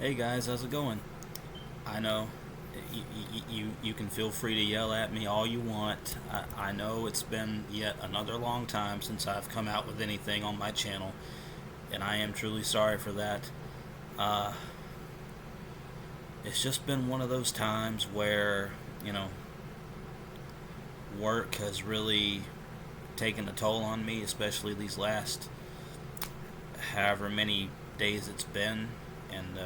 Hey guys, how's it going? I know you can feel free to yell at me all you want. I know it's been yet another long time since I've come out with anything on my channel, and I am truly sorry for that. Uh, it's just been one of those times where, you know, work has really taken a toll on me, especially these last however many days it's been, and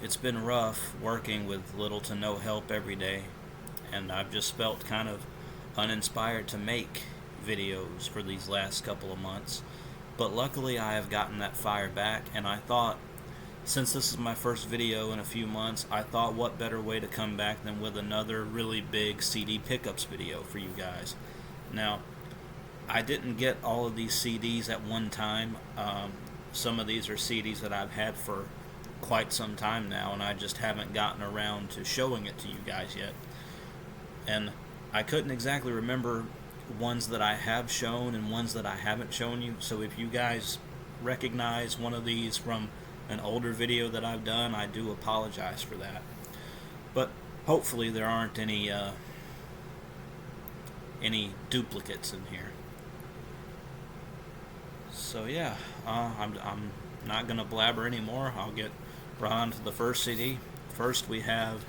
it's been rough working with little to no help every day, and I've just felt kind of uninspired to make videos for these last couple of months. But luckily I have gotten that fire back, and I thought, since this is my first video in a few months, I thought what better way to come back than with another really big CD pickups video for you guys. Now, I didn't get all of these CDs at one time. Some of these are CDs that I've had for quite some time now, and I just haven't gotten around to showing it to you guys yet. And I couldn't exactly remember ones that I have shown and ones that I haven't shown you, so if you guys recognize one of these from an older video that I've done, I do apologize for that. But hopefully there aren't any duplicates in here. So yeah, I'm not gonna blabber anymore. I'll get right on to the first CD. First we have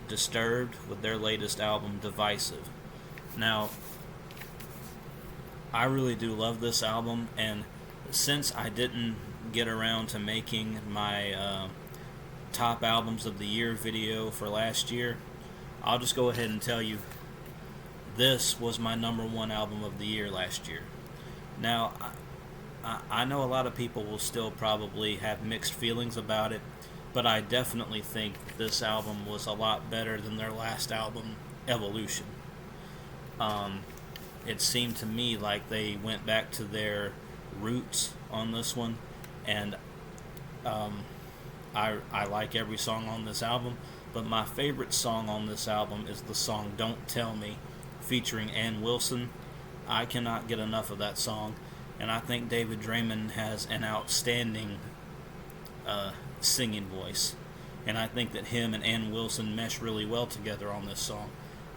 Disturbed with their latest album, Divisive. Now, I really do love this album, and since I didn't get around to making my top albums of the year video for last year, I'll just go ahead and tell you this was my #1 album of the year last year. Now, I know a lot of people will still probably have mixed feelings about it, but I definitely think this album was a lot better than their last album, Evolution. It seemed to me like they went back to their roots on this one, and I like every song on this album, but my favorite song on this album is the song Don't Tell Me, featuring Ann Wilson. I cannot get enough of that song, and I think David Draymond has an outstanding singing voice, and I think that him and Ann Wilson mesh really well together on this song.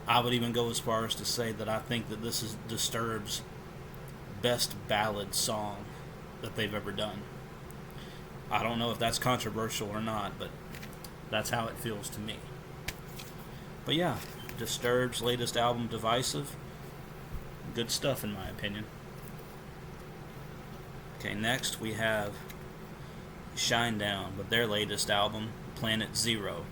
I would even go as far as to say that I think that this is Disturbed's best ballad song that they've ever done. I don't know if that's controversial or not, but that's how it feels to me. But yeah, Disturbed's latest album, Divisive, good stuff in my opinion. Okay, next we have Shinedown with their latest album, Planet Zero.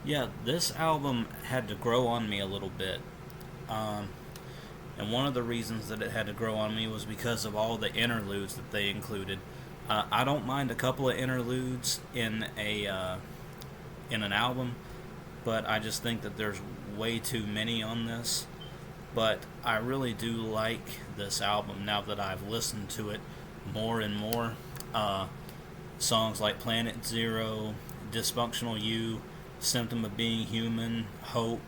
Yeah, this album had to grow on me a little bit. And one of the reasons that it had to grow on me was because of all the interludes that they included. I don't mind a couple of interludes in an album, but I just think that there's way too many on this. But I really do like this album now that I've listened to it more and more. Songs like Planet Zero, Dysfunctional You, Symptom of Being Human, Hope,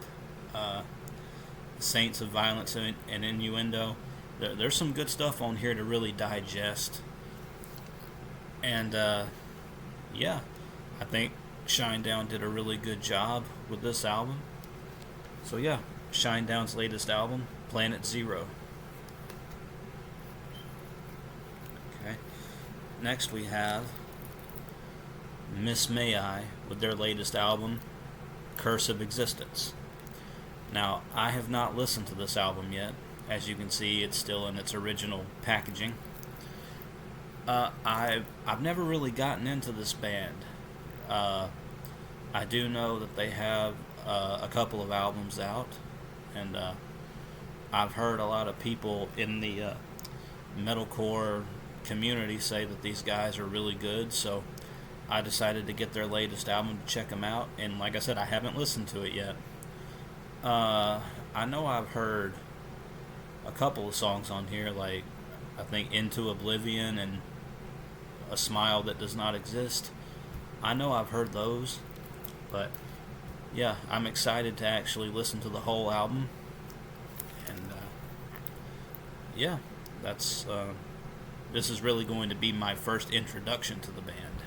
Saints of Violence and Innuendo. There's some good stuff on here to really digest. And yeah, I think Shinedown did a really good job with this album. So yeah, Shinedown's latest album, Planet Zero. Okay. Next we have Miss May I with their latest album, Curse of Existence. Now, I have not listened to this album yet. As you can see, it's still in its original packaging. I've never really gotten into this band. I do know that they have a couple of albums out, and I've heard a lot of people in the metalcore community say that these guys are really good, so I decided to get their latest album to check them out, and like I said, I haven't listened to it yet. I know I've heard a couple of songs on here, like I think Into Oblivion and A Smile That Does Not Exist. I know I've heard those, but yeah, I'm excited to actually listen to the whole album. And yeah, that's this is really going to be my first introduction to the band,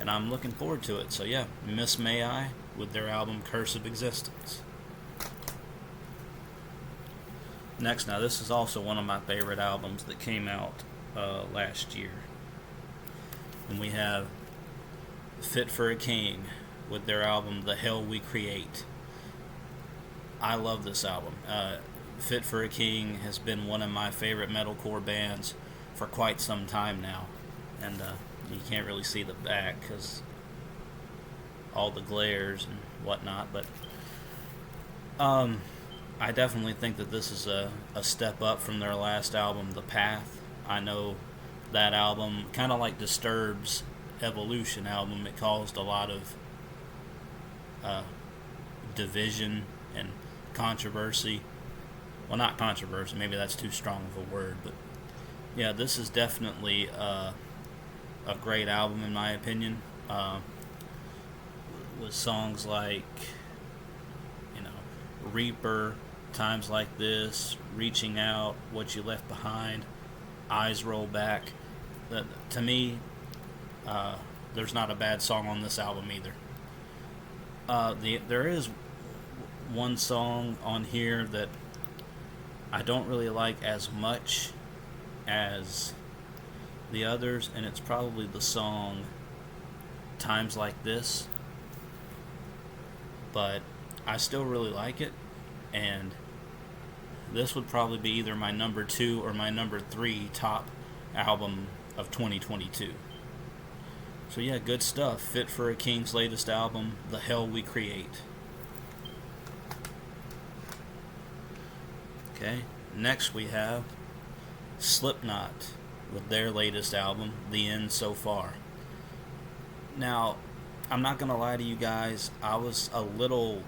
and I'm looking forward to it. So yeah, Miss May I with their album Curse of Existence. Next, now this is also one of my favorite albums that came out last year, and we have Fit for a King with their album The Hell We Create. I love this album. Fit for a King has been one of my favorite metalcore bands for quite some time now, and you can't really see the back because all the glares and whatnot, but I definitely think that this is a step up from their last album, The Path. I know that album, kind of like Disturbed's Evolution album, it caused a lot of division and controversy. Well, not controversy, maybe that's too strong of a word, but yeah, this is definitely a great album in my opinion. With songs like, Reaper, Times Like This, Reaching Out, What You Left Behind, Eyes Roll Back. To me, there's not a bad song on this album either. There is one song on here that I don't really like as much as the others, and it's probably the song Times Like This, but I still really like it, and this would probably be either my number 2 or my number 3 top album of 2022. So yeah, good stuff. Fit for a King's latest album, The Hell We Create. Okay, next we have Slipknot with their latest album, The End So Far. Now, I'm not going to lie to you guys, I was a little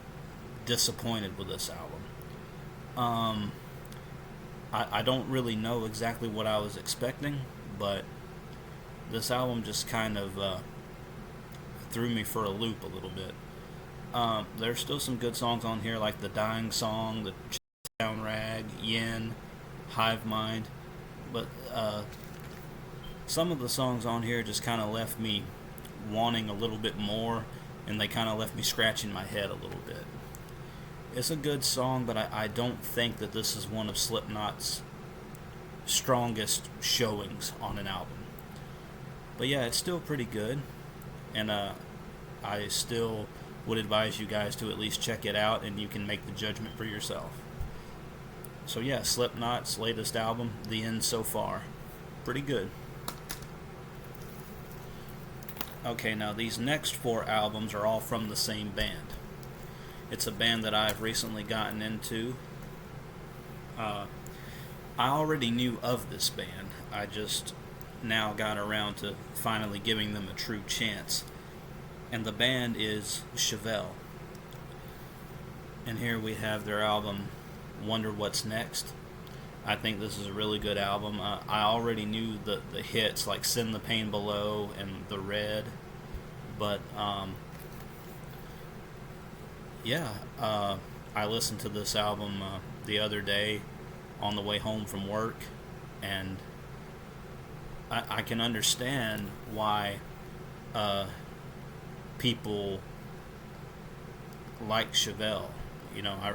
disappointed with this album. I don't really know exactly what I was expecting, but this album just kind of threw me for a loop a little bit. There's still some good songs on here, like The Dying Song, The Shinedown Rag, Yin, Hive Mind, but some of the songs on here just kind of left me wanting a little bit more, and they kind of left me scratching my head a little bit. It's a good song, but I don't think that this is one of Slipknot's strongest showings on an album. But yeah, it's still pretty good, and I still would advise you guys to at least check it out, and you can make the judgment for yourself. So yeah, Slipknot's latest album, The End So Far. Pretty good. Okay, now these next 4 albums are all from the same band. It's a band that I've recently gotten into. I already knew of this band. I just now got around to finally giving them a true chance. And the band is Chevelle. And here we have their album, Wonder What's Next. I think this is a really good album. I already knew the hits like Send the Pain Below and The Red, but I listened to this album the other day on the way home from work, and I can understand why people like Chevelle.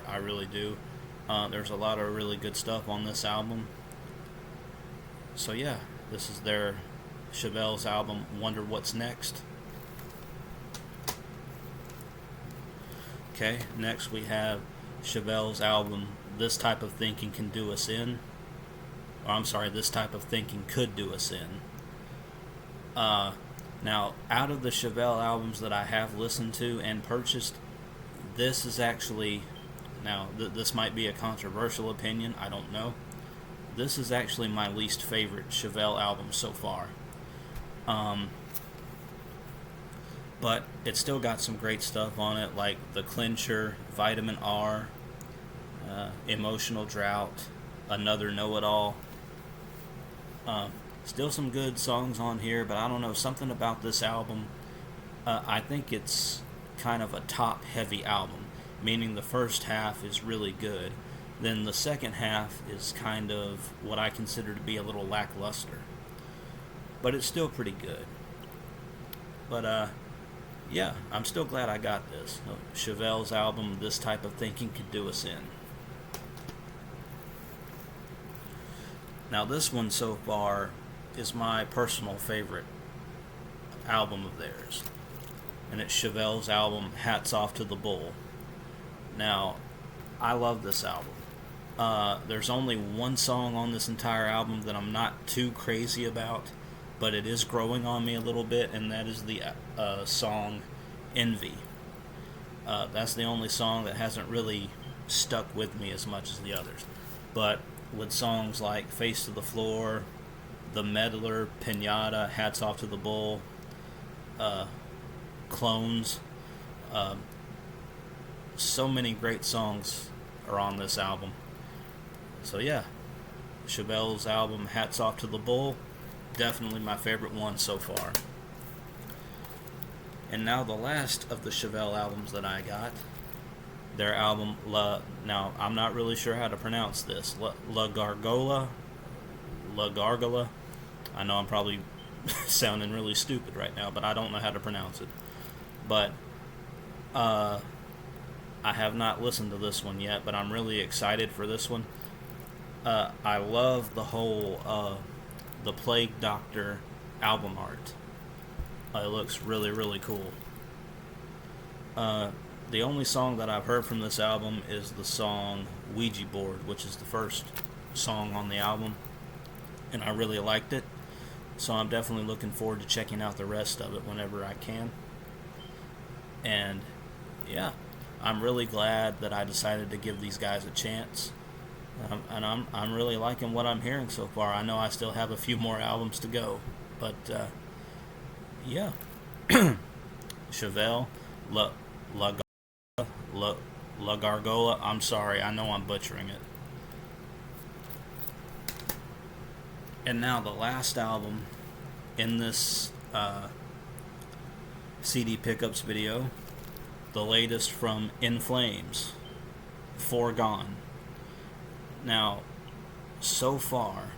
I really do. There's a lot of really good stuff on this album. So yeah, this is their Chevelle's album, Wonder What's Next. Okay, next we have Chevelle's album, This Type of Thinking Can Do Us In. Or I'm sorry, This Type of Thinking Could Do Us In. Now, out of the Chevelle albums that I have listened to and purchased, this is actually... Now, this might be a controversial opinion, I don't know. This is actually my least favorite Chevelle album so far. But it's still got some great stuff on it, like The Clincher, Vitamin R, Emotional Drought, Another Know-It-All. Still some good songs on here, but I don't know, something about this album, I think it's kind of a top-heavy album. Meaning the first half is really good, then the second half is kind of what I consider to be a little lackluster. But it's still pretty good. But yeah, I'm still glad I got this. Chevelle's album, This Type of Thinking Could Do Us In. Now this one so far is my personal favorite album of theirs. And it's Chevelle's album, Hats Off to the Bull. Now, I love this album. There's only one song on this entire album that I'm not too crazy about, but it is growing on me a little bit, and that is the song Envy. That's the only song that hasn't really stuck with me as much as the others. But with songs like Face to the Floor, The Meddler, Pinata, Hats Off to the Bull, Clones, so many great songs are on this album. So yeah, Chevelle's album, Hats Off to the Bull, definitely my favorite one so far. And now the last of the Chevelle albums that I got, their album now I'm not really sure how to pronounce this. La Gargola. I know I'm probably sounding really stupid right now, but I don't know how to pronounce it. But I have not listened to this one yet, but I'm really excited for this one. I love the whole the Plague Doctor album art. It looks really, really cool. The only song that I've heard from this album is the song Ouija Board, which is the first song on the album, and I really liked it. So I'm definitely looking forward to checking out the rest of it whenever I can. And yeah, I'm really glad that I decided to give these guys a chance. And I'm really liking what I'm hearing so far. I know I still have a few more albums to go, but yeah, Chevelle, La Gargola. I'm sorry, I know I'm butchering it. And now the last album in this CD pickups video, the latest from In Flames, Foregone. Now, so far,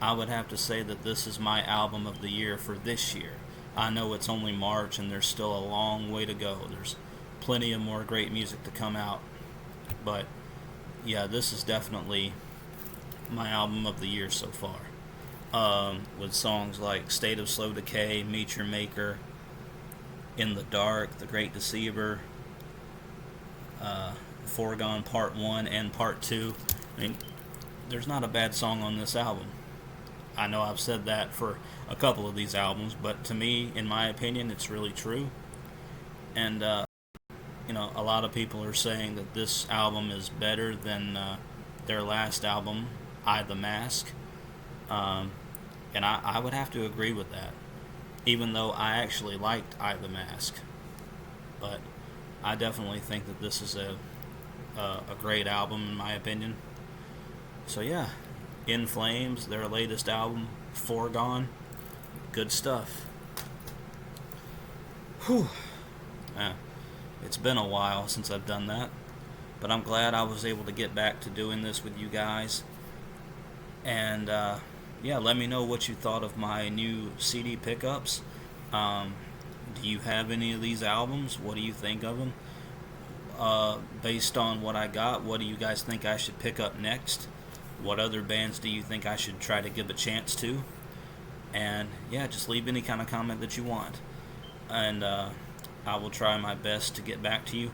I would have to say that this is my album of the year for this year. I know it's only March and there's still a long way to go. There's plenty of more great music to come out. But yeah, this is definitely my album of the year so far. With songs like State of Slow Decay, Meet Your Maker, In the Dark, The Great Deceiver, Foregone Part 1 and Part 2. I mean, there's not a bad song on this album. I know I've said that for a couple of these albums, but to me, in my opinion, it's really true. And, you know, a lot of people are saying that this album is better than their last album, I the Mask. And I would have to agree with that, even though I actually liked I the Mask. But I definitely think that this is a great album in my opinion. So yeah, In Flames, their latest album, Foregone, good stuff. Whew. It's been a while since I've done that, but I'm glad I was able to get back to doing this with you guys. And yeah, let me know what you thought of my new CD pickups. Do you have any of these albums? What do you think of them? Based on what I got, what do you guys think I should pick up next? What other bands do you think I should try to give a chance to? And yeah, just leave any kind of comment that you want. And I will try my best to get back to you.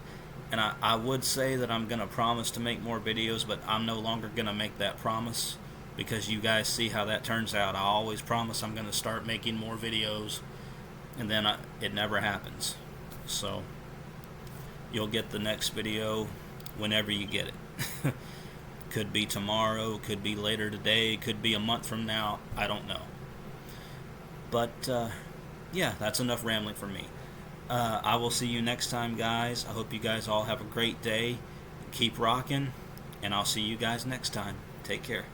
And I would say that I'm going to promise to make more videos, but I'm no longer going to make that promise, because you guys see how that turns out. I always promise I'm going to start making more videos, and then it never happens. So you'll get the next video whenever you get it. Could be tomorrow, could be later today, could be a month from now, I don't know. But yeah, that's enough rambling for me. I will see you next time, guys. I hope you guys all have a great day. Keep rocking, and I'll see you guys next time. Take care.